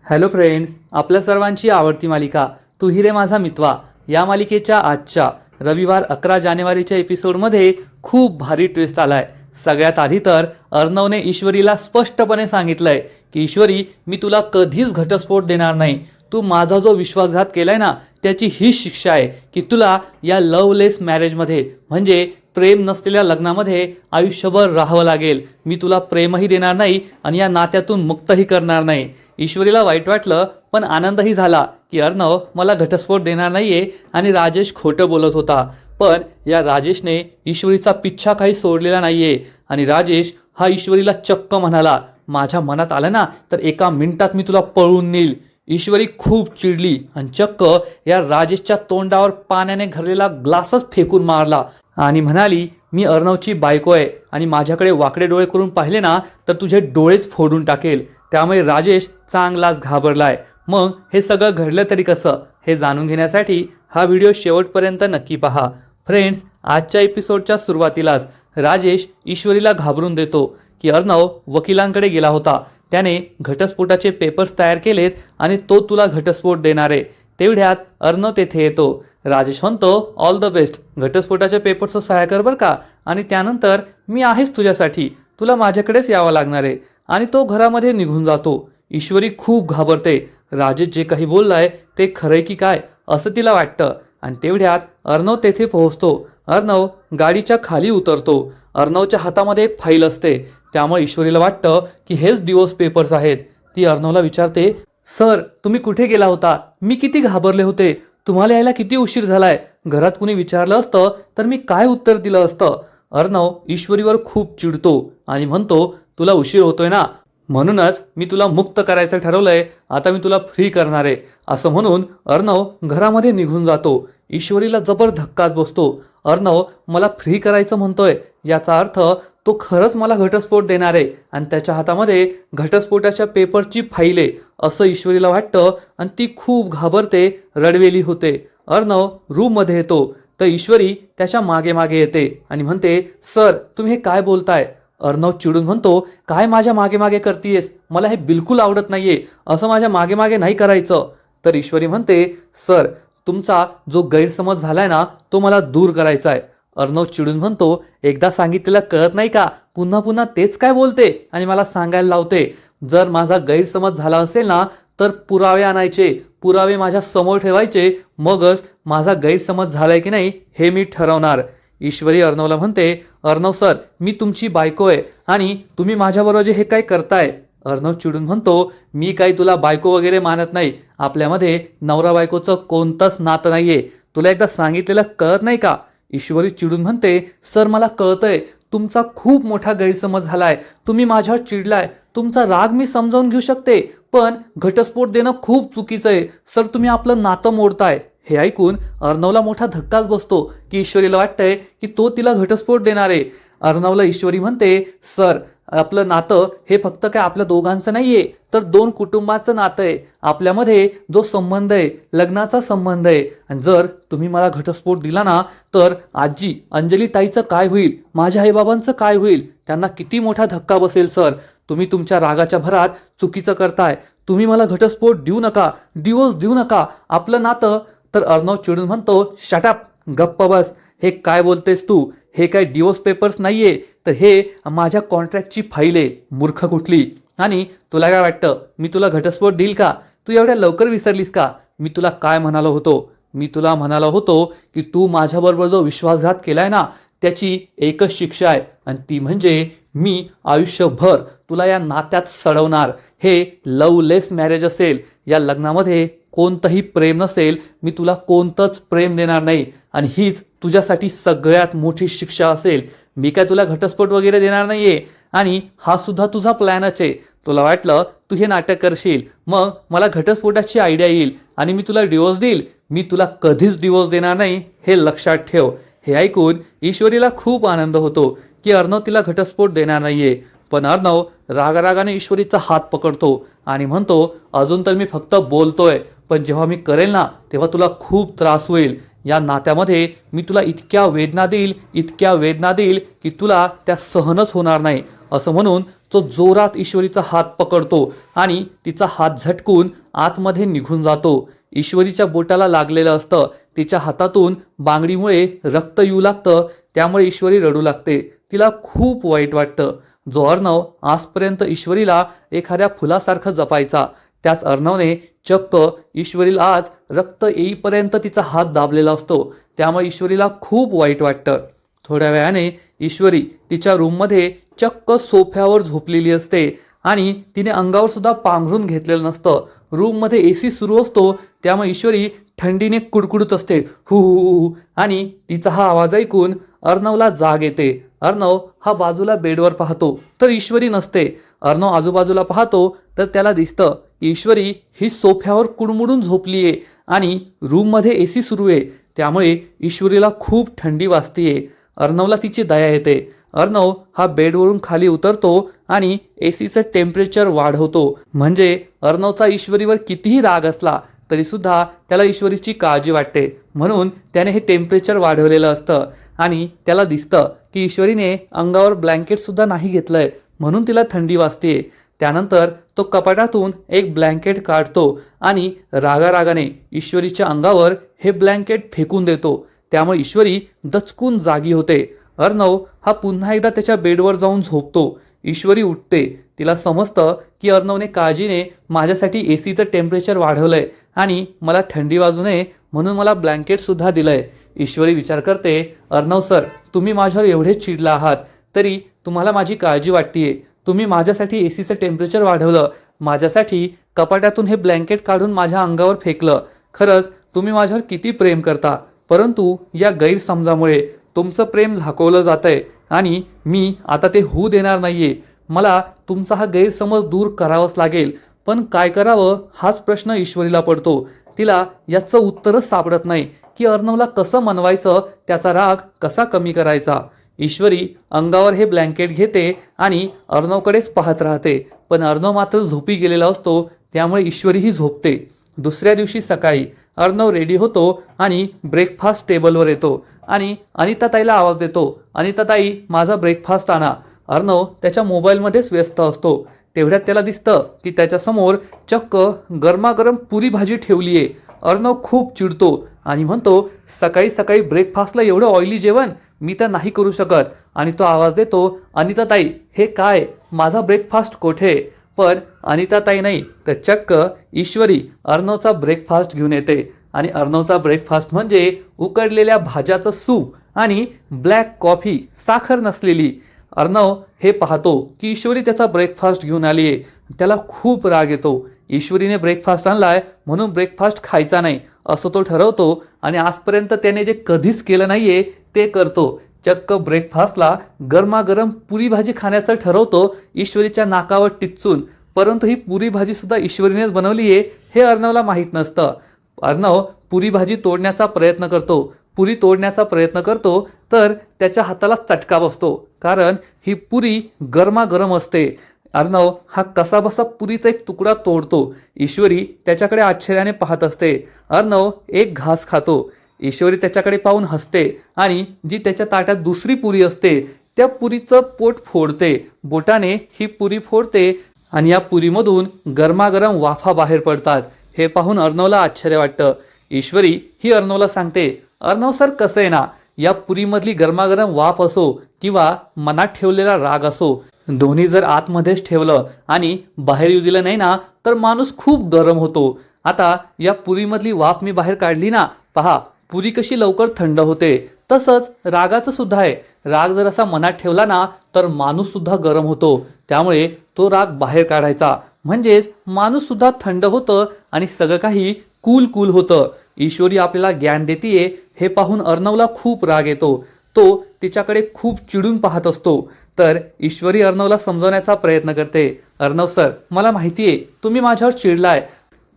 Hello friends, आपल्या सर्वांची आवडती मालिका तू ही रे माझा मितवा या मालिकेच्या आजच्या रविवार 11 जानेवारीच्या एपिसोडमध्ये खूप भारी ट्विस्ट आलाय। सगळ्यात आधी तर अर्णवने ईश्वरीला स्पष्टपणे सांगितलंय की ईश्वरी, मी तुला कधीच घटस्फोट देणार नाही। तू माझा जो विश्वासघात केलाय ना, त्याची ही शिक्षा आहे की तुला या लवलेस मॅरेजमध्ये म्हणजे प्रेम नसलेल्या लग्नामध्ये आयुष्यभर राहावं लागेल। मी तुला प्रेमही देणार नाही आणि या नात्यातून मुक्तही करणार नाही। ईश्वरीला वाईट वाटलं, पण आनंदही झाला की अर्णव मला घटस्फोट देणार नाहीये आणि राजेश खोटं बोलत होता। पण या राजेशने ईश्वरीचा पिच्छा काही सोडलेला नाहीये आणि राजेश हा ईश्वरीला चक्क म्हणाला, माझ्या मनात आलं ना तर एका मिनिटात मी तुला पळवून नेईल। ईश्वरी खूप चिडली आणि चक्क या राजेशच्या तोंडावर पाण्याने भरलेला ग्लासच फेकून मारला आणि म्हणाली, मी अर्णवची बायको आहे आणि माझ्याकडे वाकडे डोळे करून पाहिले ना तर तुझे डोळेच फोडून टाकेल। त्यामुळे राजेश चांगलाच घाबरलाय। मग हे सगळं घडलं तरी कसं, हे जाणून घेण्यासाठी हा व्हिडिओ शेवटपर्यंत नक्की पहा। फ्रेंड्स, आजच्या एपिसोडच्या सुरुवातीलाच राजेश ईश्वरीला घाबरून देतो की अर्णव वकिलांकडे गेला होता, त्याने घटस्फोटाचे पेपर्स तयार केलेत आणि तो तुला घटस्फोट देणार आहे। तेवढ्यात अर्णव तेथे येतो। राजेश म्हणतो, ऑल द बेस्ट, घटस्फोटाच्या पेपर्सचं सहाय्य कर बरं का, आणि त्यानंतर मी आहेच तुझ्यासाठी, तुला माझ्याकडेच यावं लागणार आहे। आणि तो घरामध्ये निघून जातो। ईश्वरी खूप घाबरते, राजेश जे काही बोललाय ते खरंय की काय असं तिला वाटतं। आणि तेवढ्यात अर्णव तेथे पोहोचतो। अर्णव गाडीच्या खाली उतरतो। अर्णवच्या हातामध्ये एक फाईल असते, त्यामुळे ईश्वरीला वाटतं की हेच डिवोर्स पेपर्स आहेत। ती अर्णवला विचारते, सर तुम्ही कुठे गेला होता? मी किती घाबरले होते, तुम्हाला यायला किती उशीर झालाय? घरात कुणी विचारलं असतं तर मी काय उत्तर दिलं असतं? अर्णव ईश्वरीवर खूप चिडतो आणि म्हणतो, तुला उशीर होतोय ना, म्हणूनच मी तुला मुक्त करायचं ठरवलंय, आता मी तुला फ्री करणार आहे। असं म्हणून अर्णव घरामध्ये निघून जातो। ईश्वरीला जबर धक्काच बसतो। अर्णव मला फ्री करायचं म्हणतोय, याचा अर्थ तो खरंच मला घटस्फोट देणार आहे आणि त्याच्या हातामध्ये घटस्फोटाच्या पेपरची फाईल आहे असं ईश्वरीला वाटतं आणि ती खूप घाबरते, रडवेली होते। अर्णव रूममध्ये येतो तर ईश्वरी त्याच्या मागे मागे येते आणि म्हणते, सर तुम्ही हे काय बोलताय? अर्णव चिडून म्हणतो, काय माझ्या मागे मागे करतीयस? मला हे बिलकुल आवडत नाहीये, असं माझ्या मागे मागे नाही करायचं। तर ईश्वरी म्हणते, सर तुमचा जो गैरसमज झालाय ना तो मला दूर करायचा आहे। अर्णव चिडून म्हणतो, एकदा सांगितलेलं कळत नाही का? पुन्हा पुन्हा तेच काय बोलते आणि मला सांगायला लावते। जर माझा गैरसमज झाला असेल ना तर पुरावे आणायचे, पुरावे माझ्या समोर ठेवायचे, मगच माझा गैरसमज झालाय की नाही हे मी ठरवणार। ईश्वरी अर्णवला म्हणते, अर्णव सर मी तुमची बायको आहे आणि तुम्ही माझ्याबरोबर जे हे काय करताय। अर्णव चिडून म्हणतो, मी काही तुला बायको वगैरे मानत नाही, आपल्यामध्ये नवरा बायकोचं कोणतंच नातं नाहीये, तुला एकदा सांगितलेलं कळत नाही का? ईश्वरी चिडून म्हणते, सर मला कळतंय, तुमचा खूप मोठा गैरसमज झालाय, तुम्ही माझ्यावर चिडलाय, तुमचा राग मी समजावून घेऊ शकते, पण घटस्फोट देणं खूप चुकीचं आहे। सर तुम्ही आपलं नातं मोडताय। हे ऐकून अर्णवला मोठा धक्काच बसतो की ईश्वरीला वाटतंय की तो तिला घटस्फोट देणार आहे। अर्णवला ईश्वरी म्हणते, सर आपलं नातं हे फक्त काय आपल्या दोघांचं नाहीये, तर दोन कुटुंबाचं नातं आहे। आपल्यामध्ये जो संबंध आहे लग्नाचा संबंध आहे, आणि जर तुम्ही मला घटस्फोट दिला ना तर आजी अंजली ताईचं काय होईल, माझ्या आईबाबांचं काय होईल, त्यांना किती मोठा धक्का बसेल। सर तुम्ही तुमच्या रागाच्या भरात चुकीचं करताय, तुम्ही मला घटस्फोट देऊ नका, डिवोर्स देऊ नका, आपलं नातं। तर अर्णव चिडून म्हणतो, शटअप, गप्प बस, हे काय बोलतेस तू? हे काय डिवोर्स पेपर्स नाहीये, तर हे माझ्या कॉन्ट्रॅक्टची फाईल आहे, मूर्ख कुठली। आणि तुला काय वाटतं मी तुला घटस्फोट देईल का? तू एवढ्या लवकर विसरलीस का मी तुला काय म्हणालो होतो? मी तुला म्हणालो होतो की तू माझ्याबरोबर जो विश्वासघात केलाय ना त्याची एकच शिक्षा आहे, आणि ती म्हणजे मी आयुष्यभर तुला या नात्यात सडवणार। हे लवलेस मॅरेज असेल, या लग्नामध्ये कोणतंही प्रेम नसेल, मी तुला कोणतंच प्रेम देणार नाही, आणि हीच तुझ्यासाठी सगळ्यात मोठी शिक्षा असेल। मी काय तुला घटस्फोट वगैरे देणार नाहीये, आणि हा सुद्धा तुझा प्लॅनच आहे। तुला वाटलं तू हे नाटक करशील, मग मला घटस्फोटाची आयडिया येईल आणि मी तुला डिवोर्स देईल। मी तुला कधीच डिवोर्स देणार नाही, हे लक्षात ठेव। हे ऐकून ईश्वरीला खूप आनंद होतो की अर्णव तिला घटस्फोट देणार नाहीये, पण अर्णव रागारागाने ईश्वरीचा हात पकडतो आणि म्हणतो, अजून तर मी फक्त बोलतोय, पण जेव्हा मी करेल ना तेव्हा तुला खूप त्रास होईल। या नात्यामध्ये मी तुला इतक्या वेदना देईल, इतक्या वेदना देईल की तुला त्या सहनच होणार नाही। असं म्हणून तो जोरात ईश्वरीचा हात पकडतो आणि तिचा हात झटकून आतमध्ये निघून जातो. ईश्वरीच्या बोटाला लागलेलं असतं. तिच्या हातातून बांगडीमुळे रक्त येऊ लागतं. त्यामुळे ईश्वरी रडू लागते. तिला खूप वाईट वाटतं. जो अर्णव आजपर्यंत ईश्वरीला एखाद्या फुलासारखं जपायचा, त्याच अर्णवने चक्क ईश्वरीला आज रक्त येईपर्यंत तिचा हात दाबलेला असतो. त्यामुळे ईश्वरीला खूप वाईट वाटतं. थोड्या वेळाने ईश्वरी तिच्या रूममध्ये चक्क सोफ्यावर झोपलेली असते आणि तिने अंगावर सुद्धा पांघरून घेतलेलं नसतं. रूममध्ये AC सुरू असतो. त्यामुळे ईश्वरी थंडीने कुडकुडत असते, हु हु हु. आणि तिचा हा आवाज ऐकून अर्णवला जाग येते. अर्णव हा बाजूला बेडवर पाहतो तर ईश्वरी नसते. अर्णव आजूबाजूला पाहतो तर त्याला दिसतं ईश्वरी ही सोफ्यावर कुडमुडून झोपलीये आणि रूममध्ये AC सुरू आहे. त्यामुळे ईश्वरीला खूप थंडी वाजतीये. अर्णवला तिची दया येते. अर्णव हा बेडवरून खाली उतरतो आणि ACचं टेम्परेचर वाढवतो. म्हणजे अर्णवचा ईश्वरीवर कितीही राग असला तरी सुद्धा त्याला ईश्वरीची काळजी वाटते, म्हणून त्याने हे टेम्परेचर वाढवलेलं असतं. आणि त्याला दिसतं की ईश्वरीने अंगावर ब्लँकेट सुद्धा नाही घेतलंय, म्हणून तिला थंडी वाजते. त्यानंतर तो कपाटातून एक ब्लँकेट काढतो आणि रागारागाने ईश्वरीच्या अंगावर हे ब्लँकेट फेकून देतो. त्यामुळे ईश्वरी दचकून जागी होते. अर्णव हा पुन्हा एकदा त्याच्या बेडवर जाऊन झोपतो. ईश्वरी उठते. तिला समजतं की अर्णवने काळजीने माझ्यासाठी ACचं टेम्परेचर वाढवलंय आणि मला थंडी वाजू नये म्हणून मला ब्लँकेट सुद्धा दिलंय. ईश्वरी विचार करते, अर्णव सर, तुम्ही माझ्यावर एवढे चिडला आहात तरी तुम्हाला माझी काळजी वाटतेय. तुम्ही माझ्यासाठी ACचं टेम्परेचर वाढवलं, माझ्यासाठी कपाटातून हे ब्लँकेट काढून माझ्या अंगावर फेकलं. खरंच तुम्ही माझ्यावर किती प्रेम करता, परंतु या गैरसमजामुळे तुमचं प्रेम झाकवलं जातंय आणि मी आता ते होऊ देणार नाहीये. मला तुमचा हा गैरसमज दूर करावाच लागेल. पण काय करावं हाच प्रश्न ईश्वरीला पडतो. तिला याचं उत्तरच सापडत नाही की अर्णवला कसं मनवायचं, त्याचा राग कसा कमी करायचा. ईश्वरी अंगावर हे ब्लँकेट घेते आणि अर्णवकडेच पाहत राहते. पण अर्णव मात्र झोपी गेलेला असतो. त्यामुळे ईश्वरीही झोपते. दुसऱ्या दिवशी सकाळी अर्णव रेडी होतो आणि ब्रेकफास्ट टेबलवर येतो आणि अनिताताईला आवाज देतो, अनिताताई माझा ब्रेकफास्ट आणा. अर्णव त्याच्या मोबाईलमध्येच व्यस्त असतो. तेवढ्यात त्याला दिसतं की त्याच्यासमोर चक्क गरमागरम पुरी भाजी ठेवली आहे. अर्णव खूप चिडतो आणि म्हणतो, सकाळी सकाळी ब्रेकफास्टला एवढं ऑइली जेवण मी तर नाही करू शकत. आणि तो आवाज देतो, अनिताताई हे काय, माझा ब्रेकफास्ट कोठे. पण अनिताताई नाही तर चक्क ईश्वरी अर्णवचा ब्रेकफास्ट घेऊन येते. आणि अर्णवचा ब्रेकफास्ट म्हणजे उकडलेल्या भाज्याचं सूप आणि ब्लॅक कॉफी, साखर नसलेली. अर्णव हे पाहतो की ईश्वरी त्याचा ब्रेकफास्ट घेऊन आली आहे. त्याला खूप राग येतो. ईश्वरीने ब्रेकफास्ट आणलाय म्हणून ब्रेकफास्ट खायचा नाही असं तो ठरवतो आणि आजपर्यंत त्याने जे कधीच केलं नाहीये ते करतो. चक्क ब्रेकफास्टला गरमागरम पुरी भाजी खाण्याचं ठरवतो ईश्वरीच्या नाकावर टिच्चून. परंतु ही पुरी भाजी सुद्धा ईश्वरीनेच बनवली आहे हे अर्णवला माहीत नसतं. अर्णव पुरी भाजी तोडण्याचा प्रयत्न करतो. पुरी तोडण्याचा प्रयत्न करतो तर त्याच्या हाताला चटका बसतो, कारण ही पुरी गरमागरम असते. अर्णव हा कसाबसा पुरीचा एक तुकडा तोडतो. ईश्वरी त्याच्याकडे आश्चर्याने पाहत असते. अर्णव एक घास खातो. ईश्वरी त्याच्याकडे पाहून हसते आणि जी त्याच्या ताटात दुसरी पुरी असते त्या पुरीचं पोट फोडते. बोटाने ही पुरी फोडते आणि या पुरीमधून गरमागरम वाफा बाहेर पडतात. हे पाहून अर्णवला आश्चर्य वाटतं. ईश्वरी ही अर्णवला सांगते, अर्णव सर कसं आहे ना, या पुरीमधली गरमागरम वाफ असो किंवा मनात ठेवलेला राग असो, दोन्ही जर आतमध्येच ठेवलं आणि बाहेर येऊ दिलं नाही ना तर माणूस खूप गरम होतो. आता या पुरीमधली वाफ मी बाहेर काढली ना, पहा पुरी कशी लवकर थंड होते. तसंच रागाचं सुद्धा आहे. राग जर असा मनात ठेवला ना तर माणूस सुद्धा गरम होतो. त्यामुळे तो राग बाहेर काढायचा, म्हणजेच माणूस सुद्धा थंड होतं आणि सगळं काही कूल कूल होतं. ईश्वरी आपल्याला ज्ञान देतीये हे पाहून अर्णवला खूप राग येतो. तो तिच्याकडे खूप चिडून पाहत असतो. तर ईश्वरी अर्णवला समजवण्याचा प्रयत्न करते. अर्णव सर, मला माहितीये तुम्ही माझ्यावर चिडलाय,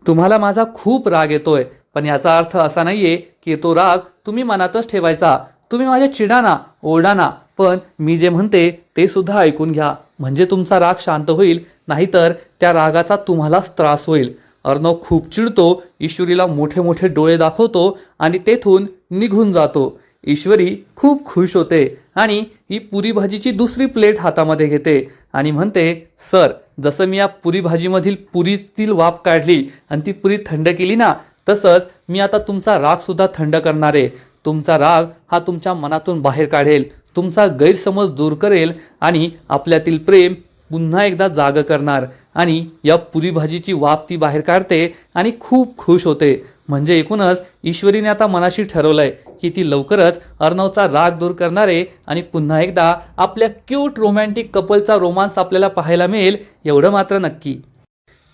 तुम्हाला माझा खूप राग येतोय, पण याचा अर्थ असा नाहीये की तो राग तुम्ही मनातच ठेवायचा. तुम्ही माझ्या चिडा ना, ओरडा ना, पण मी जे म्हणते ते सुद्धा ऐकून घ्या, म्हणजे तुमचा राग शांत होईल. नाहीतर त्या रागाचा तुम्हालाच त्रास होईल. अर्णव खूप चिडतो. ईश्वरीला मोठे मोठे डोळे दाखवतो आणि तेथून निघून जातो. ईश्वरी खूप खुश होते आणि ही पुरी भाजीची दुसरी प्लेट हातामध्ये घेते आणि म्हणते, सर, जसं मी या पुरी भाजीमधील पुरीतील वाफ काढली आणि ती पुरी थंड केली ना, तसंच मी आता तुमचा रागसुद्धा थंड करणार आहे. तुमचा राग हा तुमच्या मनातून बाहेर काढेल, तुमचा गैरसमज दूर करेल आणि आपल्यातील प्रेम पुन्हा एकदा जाग करणार. आणि या पुरी भाजीची वाफ ती बाहेर काढते आणि खूप खुश होते. म्हणजे एकूणच ईश्वरीने आता मनाशी ठरवलंय की ती लवकरच अर्णवचा राग दूर करणार आहे आणि पुन्हा एकदा आपल्या क्यूट रोमॅन्टिक कपलचा रोमांस आपल्याला पाहायला मिळेल, एवढं मात्र नक्की.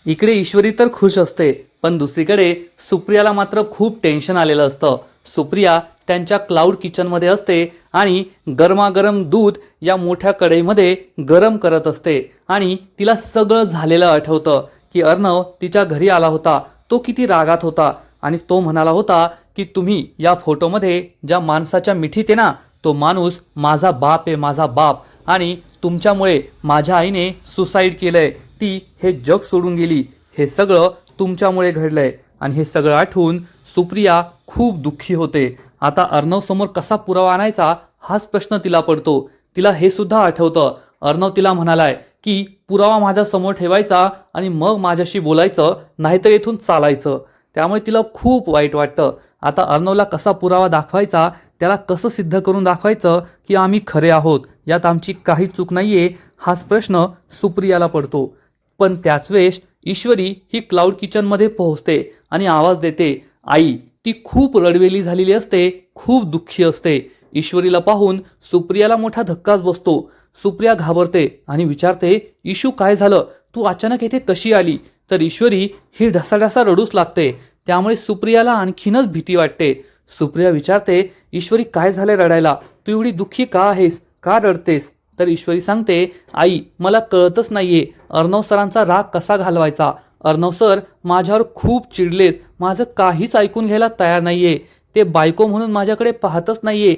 इकडे ईश्वरी तर खुश असते, पण दुसरीकडे सुप्रियाला मात्र खूप टेन्शन आलेलं असतं. सुप्रिया त्यांच्या क्लाउड किचनमध्ये असते आणि गरमागरम दूध या मोठ्या कढईमध्ये गरम करत असते आणि तिला सगळं झालेलं आठवतं की अर्णव तिच्या घरी आला होता, तो किती रागात होता आणि तो म्हणाला होता की तुम्ही या फोटोमध्ये ज्या माणसाच्या मिठीत आहे ना, तो माणूस माझा बाप आहे, माझा बाप, आणि तुमच्यामुळे माझ्या आईने सुसाईड केलंय, ती हे जग सोडून गेली, हे सगळं तुमच्यामुळे घडलंय. आणि हे सगळं आठवून सुप्रिया खूप दुःखी होते. आता अर्णव समोर कसा पुरावा आणायचा हाच प्रश्न तिला पडतो. तिला हे सुद्धा आठवतं, अर्णव तिला म्हणालाय की पुरावा माझ्या समोर ठेवायचा आणि मग माझ्याशी बोलायचं, नाहीतर इथून चालायचं. त्यामुळे तिला खूप वाईट वाटतं. आता अर्णवला कसा पुरावा दाखवायचा, त्याला कसं सिद्ध करून दाखवायचं की आम्ही खरे आहोत, यात आमची काही चूक नाहीये, हाच प्रश्न सुप्रियाला पडतो. पण त्याच वेळेस ईश्वरी ही क्लाउड किचनमध्ये पोहोचते आणि आवाज देते, आई. ती खूप रडवेली झालेली असते, खूप दुःखी असते. ईश्वरीला पाहून सुप्रियाला मोठा धक्काच बसतो. सुप्रिया घाबरते आणि विचारते, इशू काय झालं, तू अचानक येथे कशी आली? तर ईश्वरी ही ढसाढसा रडूच लागते. त्यामुळे सुप्रियाला आणखीनच भीती वाटते. सुप्रिया विचारते, ईश्वरी काय झाले रडायला, तू एवढी दुःखी का आहेस, का रडतेस? तर ईश्वरी सांगते, आई, मला कळतच नाहीये अर्णव सरांचा राग कसा घालवायचा. अर्णव सर माझ्यावर खूप चिडलेत, माझं काहीच ऐकून घ्यायला तयार नाहीये. ते बायको म्हणून माझ्याकडे पाहतच नाहीये,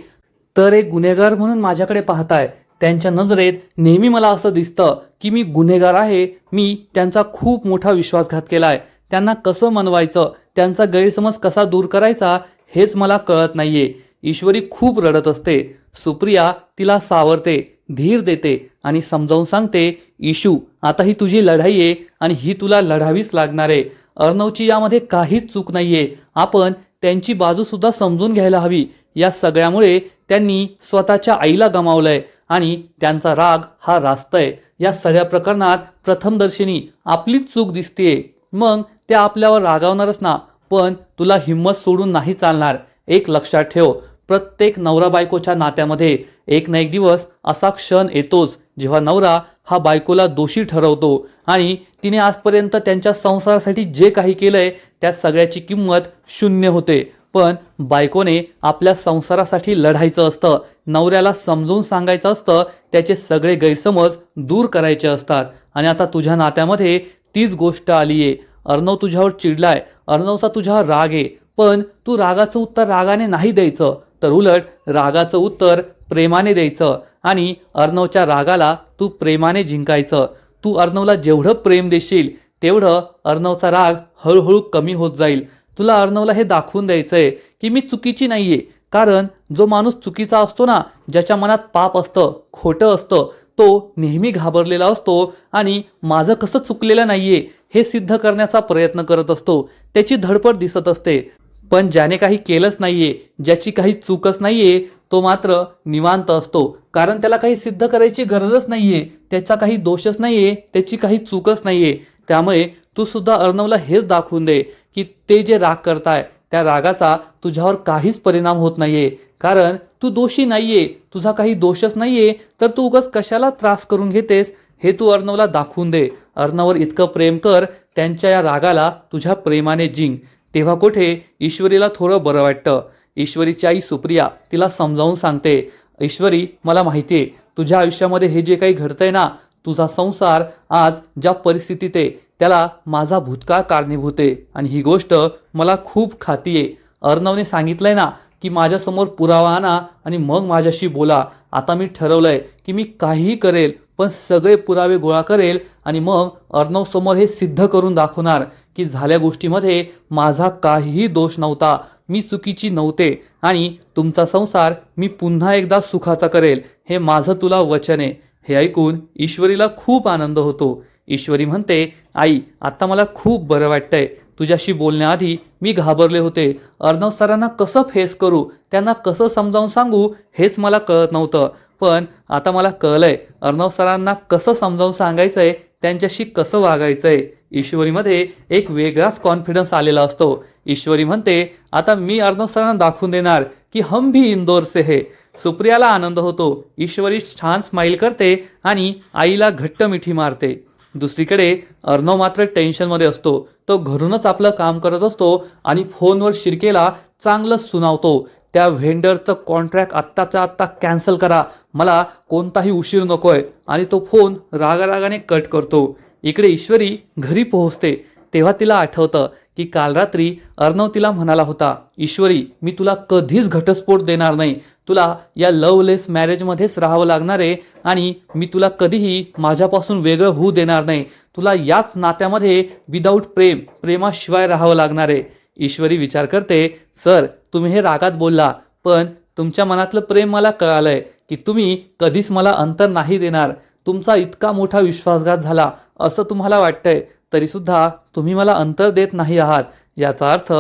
तर एक गुन्हेगार म्हणून माझ्याकडे पाहताय. त्यांच्या नजरेत नेहमी मला असं दिसतं की मी गुन्हेगार आहे, मी त्यांचा खूप मोठा विश्वासघात केलाय. त्यांना कसं मनवायचं, त्यांचा गैरसमज कसा दूर करायचा, हेच मला कळत नाहीये. ईश्वरी खूप रडत असते. सुप्रिया तिला सावरते, धीर देते आणि समजावून सांगते, इशू, आता ही तुझी लढाई आहे आणि ही तुला लढावीच लागणार आहे. अर्णवची यामध्ये काहीच चूक नाहीये. आपण त्यांची बाजू सुद्धा समजून घ्यायला हवी. या सगळ्यामुळे त्यांनी स्वतःच्या आईला गमावलंय आणि त्यांचा राग हा रास्तय. या सगळ्या प्रकरणात प्रथमदर्शनी आपलीच चूक दिसतेय, मग ते आपल्यावर रागावणारच ना. पण तुला हिंमत सोडून नाही चालणार. एक लक्षात ठेव, प्रत्येक नवरा बायकोच्या नात्यामध्ये एक ना एक दिवस असा क्षण येतोच जेव्हा नवरा हा बायकोला दोषी ठरवतो आणि तिने आजपर्यंत त्यांच्या संसारासाठी जे काही केलंय त्या सगळ्याची किंमत शून्य होते. पण बायकोने आपल्या संसारासाठी लढायचं असतं, नवऱ्याला समजून सांगायचं असतं, त्याचे सगळे गैरसमज दूर करायचे असतात. आणि आता तुझ्या नात्यामध्ये तीच गोष्ट आलीये. अर्णव तुझ्यावर चिडलाय, अर्णवचा तुझ्यावर राग आहे, पण तू रागाचं उत्तर रागाने नाही द्यायचं, तर उलट रागाचं उत्तर प्रेमाने द्यायचं आणि अर्णवच्या रागाला तू प्रेमाने जिंकायचं. तू अर्णवला जेवढं प्रेम देशील तेवढं अर्णवचा राग हळूहळू कमी होत जाईल. तुला अर्णवला हे दाखवून द्यायचंय की मी चुकीची नाहीये. कारण जो माणूस चुकीचा असतो ना, ज्याच्या मनात पाप असतं, खोटं असतं, तो नेहमी घाबरलेला असतो आणि माझं कसं चुकलेलं नाहीये हे सिद्ध करण्याचा प्रयत्न करत असतो. त्याची धडपड दिसत असते. पण ज्याने काही केलंच नाहीये, ज्याची काही चूकच नाहीये, तो मात्र निवांत असतो. कारण त्याला काही सिद्ध करायची गरजच नाहीये, त्याचा काही दोषच नाहीये, त्याची काही चूकच नाहीये. त्यामुळे तू सुद्धा अर्णवला हेच दाखवून दे की ते जे राग करताय त्या रागाचा तुझ्यावर काहीच परिणाम होत नाहीये. कारण तू दोषी नाहीये, तुझा काही दोषच नाहीये, तर तू उगाच कशाला त्रास करून घेतेस हे तू अर्णवला दाखवून दे. अर्णववर इतकं प्रेम कर, त्यांच्या या रागाला तुझ्या प्रेमाने जिंक. तेव्हा कुठे ईश्वरीला थोडं बरं वाटतं. ईश्वरीची आई सुप्रिया तिला समजावून सांगते, ईश्वरी, मला माहिती आहे तुझ्या आयुष्यामध्ये हे जे काही घडतंय ना, तुझा संसार आज ज्या परिस्थितीत आहे त्याला माझा भूतकाळ कारणीभूत आहे आणि ही गोष्ट मला खूप खाती आहे. अर्णवने सांगितलंय ना की माझ्यासमोर पुरावा आणा आणि मग माझ्याशी बोला. आता मी ठरवलंय की मी काहीही करेल, पण सगळे पुरावे गोळा करेल आणि मग अर्णव समोर हे सिद्ध करून दाखवणार की झाल्या गोष्टीमध्ये माझा काहीही दोष नव्हता. मी चुकीची नव्हते आणि तुमचा संसार मी पुन्हा एकदा सुखाचा करेल, हे माझं तुला वचन आहे. हे ऐकून ईश्वरीला खूप आनंद होतो. ईश्वरी म्हणते, आई आता मला खूप बरं वाटतंय. तुझ्याशी बोलण्याआधी मी घाबरले होते. अर्णव सरांना कसं फेस करू, त्यांना कसं समजावून सांगू हेच मला कळत नव्हतं. पण आता मला कळलंय अर्णव सरांना कसं समजावून सांगायचंय, त्यांच्याशी कसं वागायचंय. ईश्वरीमध्ये एक वेगळाच कॉन्फिडन्स आलेला असतो. ईश्वरी म्हणते, आता मी अर्णव सरांना दाखवून देणार की हम भी इंदौर से है. सुप्रियाला आनंद होतो. ईश्वरी छान स्माईल करते आणि आईला घट्ट मिठी मारते. दुसरीकडे अर्णव मात्र टेन्शनमध्ये असतो. तो घरूनच आपलं काम करत असतो आणि फोनवर शिर्केला चांगलं सुनावतो. त्या व्हेंडरचं कॉन्ट्रॅक्ट आत्ताच्या आत्ता कॅन्सल करा, मला कोणताही उशीर नकोय, आणि तो फोन रागारागाने कट करतो. इकडे ईश्वरी घरी पोहोचते तेव्हा तिला आठवतं की काल रात्री अर्णव तिला म्हणाला होता, ईश्वरी मी तुला कधीच घटस्फोट देणार नाही, तुला या लवलेस मॅरेजमध्येच राहावं लागणार आहे आणि मी तुला कधीही माझ्यापासून वेगळं होऊ देणार नाही. तुला याच नात्यामध्ये विदाऊट प्रेमाशिवाय राहावं लागणार आहे. ईश्वरी विचार करते, सर तुम्ही हे रागात बोलला, पण तुमच्या मनातलं प्रेम मला कळालंय की तुम्ही कधीच मला अंतर नाही देणार. तुमचा इतका मोठा विश्वासघात झाला असं तुम्हाला वाटतंय, तरीसुद्धा तुम्ही मला अंतर देत नाही आहात. याचा अर्थ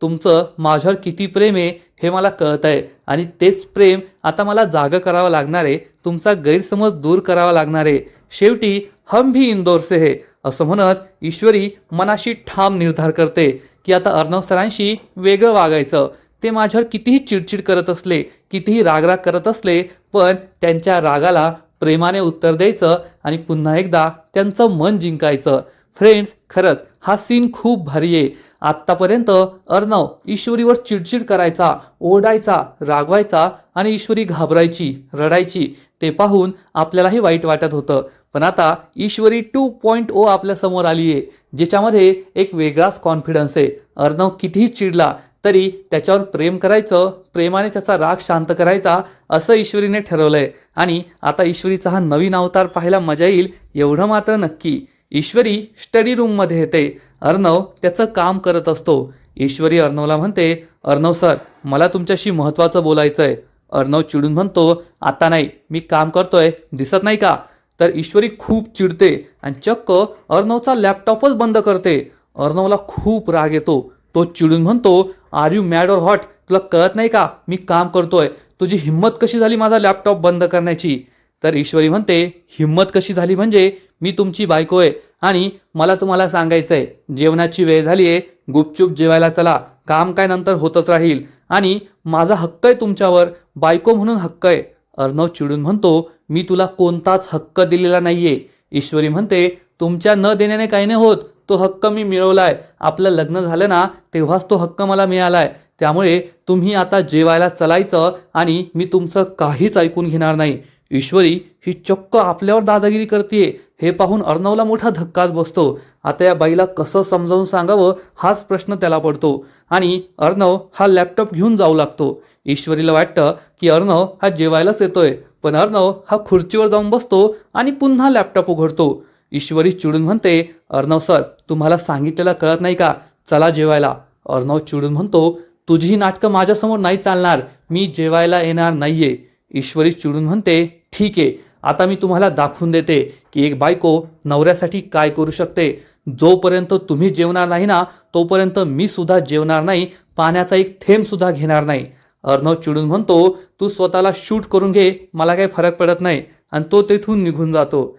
तुमचं माझ्यावर किती प्रेम आहे हे मला कळत आहे आणि तेच प्रेम आता मला जागं करावं लागणार आहे, तुमचा गैरसमज दूर करावा लागणार आहे. शेवटी हम भी इंदौर से है असं म्हणत ईश्वरी मनाशी ठाम निर्धार करते की आता अर्णव सरांशी वेगळं वागायचं. ते माझ्यावर कितीही चिडचिड करत असले, कितीही रागराग करत असले, पण त्यांच्या रागाला प्रेमाने उत्तर द्यायचं आणि पुन्हा एकदा त्यांचं मन जिंकायचं. फ्रेंड्स, खरंच हा सीन खूप भारी आहे. आत्तापर्यंत अर्णव ईश्वरीवर चिडचिड करायचा, ओरडायचा, रागवायचा आणि ईश्वरी घाबरायची, रडायची. ते पाहून आपल्यालाही वाईट वाटत होतं. पण आता ईश्वरी 2.0 आपल्यासमोर आली आहे, ज्याच्यामध्ये एक वेगळाच कॉन्फिडन्स आहे. अर्णव कितीही चिडला तरी त्याच्यावर प्रेम करायचं, प्रेमाने त्याचा राग शांत करायचा असं ईश्वरीने ठरवलंय. आणि आता ईश्वरीचा हा नवीन अवतार पाहायला मजा येईल एवढं मात्र नक्की. ईश्वरी स्टडी रूममध्ये येते. अर्णव त्याचं काम करत असतो. ईश्वरी अर्णवला म्हणते, अर्णव सर मला तुमच्याशी महत्त्वाचं बोलायचं आहे. अर्णव चिडून म्हणतो, आता नाही, मी काम करतोय, दिसत नाही का? तर ईश्वरी खूप चिडते आणि चक्क अर्णवचा लॅपटॉपच बंद करते. अर्णवला खूप राग येतो. तो चिडून म्हणतो, are you mad or hot? तुला कळत नाही का मी काम करतोय? तुझी हिंमत कशी झाली माझा लॅपटॉप बंद करण्याची? तर ईश्वरी म्हणते, हिंमत कशी झाली म्हणजे मी तुमची बायको आहे आणि मला तुम्हाला सांगायचंय, जेवणाची वेळ झाली आहे, गुपचूप जेवायला चला, काम काय नंतर होतच राहील आणि माझा हक्क आहे तुमच्यावर, बायको म्हणून हक्क आहे. अर्णव चिडून म्हणतो, मी तुला कोणताच हक्क दिलेला नाहीये. ईश्वरी म्हणते, तुमच्या न देण्याने काही नाही होत, तो हक्क मी मिळवलाय. आपलं लग्न झालं ना तेव्हाच तो हक्क मला मिळालाय. त्यामुळे तुम्ही आता जेवायला चलायचं आणि मी तुमचं काहीच ऐकून घेणार नाही. ईश्वरी ही चक्क आपल्यावर दादागिरी करते. हे पाहून अर्णवला मोठा धक्काच बसतो. आता या बाईला कसं समजावून सांगावं हाच प्रश्न त्याला पडतो आणि अर्णव हा लॅपटॉप घेऊन जाऊ लागतो. ईश्वरीला वाटतं की अर्णव हा जेवायलाच येतोय, पण अर्णव हा खुर्चीवर जाऊन बसतो आणि पुन्हा लॅपटॉप उघडतो. ईश्वरी चिडून म्हणते, अर्णव सर तुम्हाला सांगितलेलं कळत नाही का? चला जेवायला. अर्णव चिडून म्हणतो, तुझी ही नाटकं माझ्यासमोर नाही चालणार, मी जेवायला येणार नाहीये. ईश्वरी चिडून म्हणते, ठीक आहे, आता मी तुम्हाला दाखवून देते की एक बायको नवऱ्यासाठी काय करू शकते. जोपर्यंत तुम्ही जेवणार नाही ना तोपर्यंत मी सुद्धा जेवणार नाही, पाण्याचा एक थेंब सुद्धा घेणार नाही. अर्णव चिडून म्हणतो, तू स्वतःला शूट करून घे, मला काही फरक पडत नाही, आणि तो तेथून निघून जातो.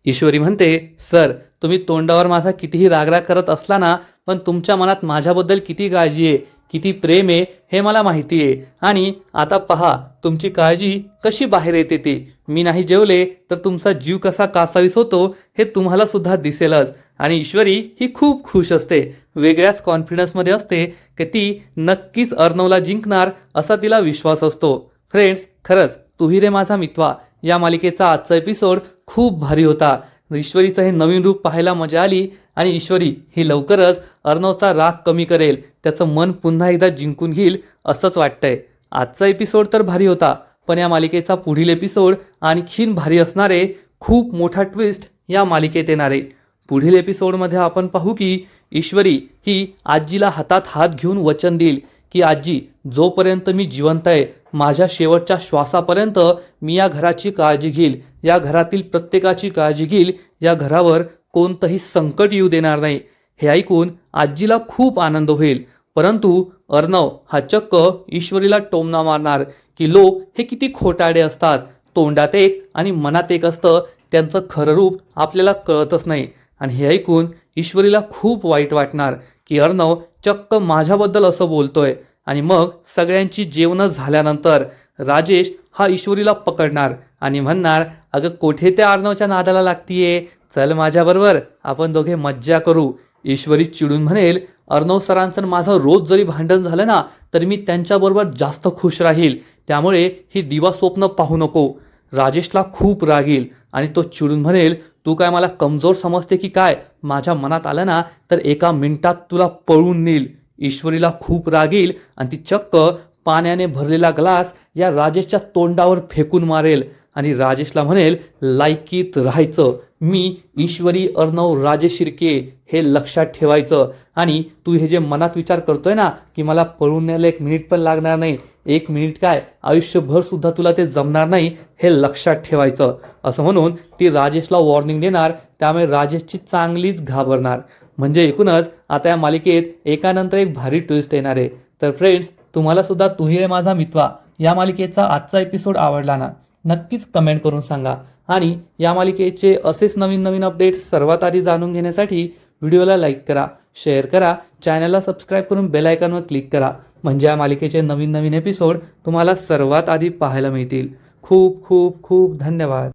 ईश्वरी म्हणते, सर तुम्ही तोंडावर माझा कितीही रागराग करत असला ना, पण तुमच्या मनात माझ्याबद्दल किती काळजी आहे, किती प्रेम आहे हे मला माहिती आहे. आणि आता पहा तुमची काळजी कशी बाहेर येते ती. मी नाही जेवले तर तुमचा जीव कसा कासावीस होतो हे तुम्हाला सुद्धा दिसेलच. आणि ईश्वरी ही खूप खुश असते, वेगळ्याच कॉन्फिडन्समध्ये असते की ती नक्कीच अर्णवला जिंकणार असा तिला विश्वास असतो. फ्रेंड्स, खरंच तू ही रे माझा मितवा या मालिकेचा आजचा एपिसोड खूप भारी होता. ईश्वरीचं हे नवीन रूप पाहायला मजा आली आणि ईश्वरी ही लवकरच अर्णवचा राग कमी करेल, त्याचं मन पुन्हा एकदा जिंकून घेईल असंच वाटतंय. आजचा एपिसोड तर भारी होता, पण या मालिकेचा पुढील एपिसोड आणखीन भारी असणारे, खूप मोठा ट्विस्ट या मालिकेत येणारे. पुढील एपिसोडमध्ये आपण पाहू की ईश्वरी ही आजीला हातात हात घेऊन वचन देईल की आजी, जोपर्यंत मी जिवंत आहे, माझ्या शेवटच्या श्वासापर्यंत मी या घराची काळजी घेईल, या घरातील प्रत्येकाची काळजी घेईल, या घरावर कोणतंही संकट येऊ देणार नाही. हे ऐकून आजीला खूप आनंद होईल. परंतु अर्णव हा चक्क ईश्वरीला टोमणा मारणार की लोक हे किती खोटारडे असतात, तोंडात एक आणि मनात एक असतं, त्यांचं खरं रूप आपल्याला कळतच नाही. आणि हे ऐकून ईश्वरीला खूप वाईट वाटणार की अर्णव चक्क माझ्याबद्दल असं बोलतोय. आणि मग सगळ्यांची जेवणं झाल्यानंतर राजेश हा ईश्वरीला पकडणार आणि म्हणणार, अगं कोठे त्या अर्णवच्या नादाला लागतीये, चल माझ्याबरोबर, आपण दोघे मज्जा करू. ईश्वरी चिडून म्हणेल, अर्णव सरांचं माझं रोज जरी भांडण झालं ना, तरी मी त्यांच्याबरोबर जास्त खुश राहील, त्यामुळे ही दिवा स्वप्न पाहू नको. राजेशला खूप राग येईल आणि तो चिडून म्हणेल, तू काय मला कमजोर समजते की काय, माझ्या मनात आलं ना तर एका मिनिटात तुला पळून नेईल. ईश्वरीला खूप राग येईल आणि ती चक्क पाण्याने भरलेला ग्लास या राजेशच्या तोंडावर फेकून मारेल आणि राजेशला म्हणेल, लायकीत राहायचं, मी ईश्वरी अर्णव राजेश शिर्के हे लक्षात ठेवायचं. आणि तू हे जे मनात विचार करतोय ना की मला पळून न्यायला 1 मिनिट पण लागणार नाही, 1 मिनिट काय आयुष्यभर सुद्धा तुला ते जमणार नाही, हे लक्षात ठेवायचं. असं म्हणून ती राजेशला वॉर्निंग देणार. त्यामुळे राजेशची चांगलीच घाबरणार. म्हणजे एकूणच आता या मालिकेत एकानंतर एक भारी ट्विस्ट येणार आहे. तर फ्रेंड्स, तुम्हाला सुद्धा तू ही रे माझा मितवा या मालिकेचा आजचा एपिसोड आवडला ना, नक्कीच कमेंट करून सांगा. आणि या मालिकेचे असेच नवीन नवीन अपडेट्स सर्वात आधी जाणून घेण्यासाठी व्हिडिओला लाईक करा, शेअर करा, चॅनलला सबस्क्राईब करून बेल आयकॉनवर क्लिक करा. म्हणजे या मालिकेचे नवीन नवीन एपिसोड तुम्हाला सर्वात आधी पाहायला मिळतील. खूप खूप खूप धन्यवाद.